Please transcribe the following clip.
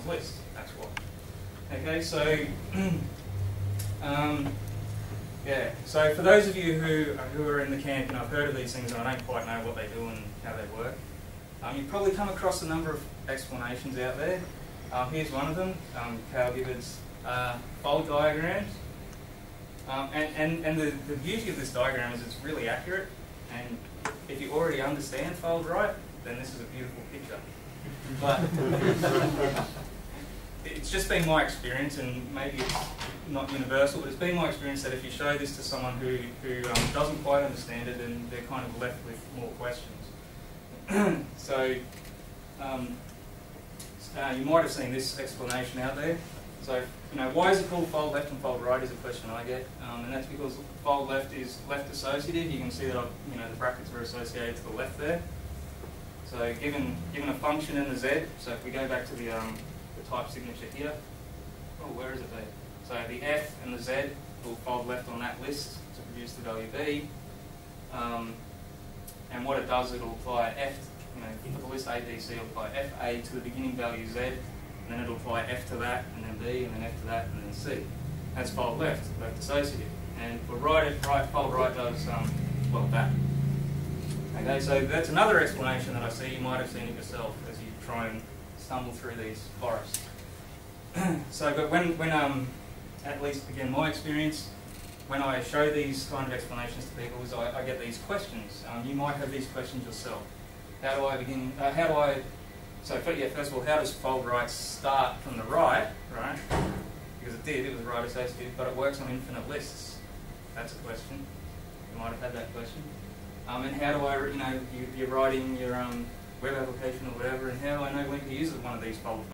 list. That's why. Okay, so yeah. So for those of you who are in the camp and I've heard of these things and I don't quite know what they do and how they work, you've probably come across a number of explanations out there. Here's one of them, Carl Gibbard's fold diagrams. And the beauty of this diagram is it's really accurate, and if you already understand fold right, then this is a beautiful picture. But it's just been my experience, and maybe it's not universal, but it's been my experience that if you show this to someone who doesn't quite understand it, then they're kind of left with more questions. So you might have seen this explanation out there. So, why is it called fold left and fold right is a question I get, and that's because fold left is left associative. You can see that the brackets are associated to the left there. So, given a function in the z, so if we go back to the type signature here, oh, where is it there? So the f and the z will fold left on that list to produce the value b, and what it does, it'll apply f. For the list A, B, C, it'll apply fa to the beginning value z. And then it'll apply f to that, and then b, and then f to that, and then c. That's fold left associative. And for fold right does, well, that. Okay, so that's another explanation that I see. You might have seen it yourself as you try and stumble through these forests. So, but when at least again my experience, when I show these kind of explanations to people, is I get these questions. You might have these questions yourself. How do I begin? So first of all, how does fold right start from the right, right? Because it was right associative, but it works on infinite lists. That's a question. You might have had that question. And how do I, you're writing your web application or whatever, and how do I know when to use one of these fold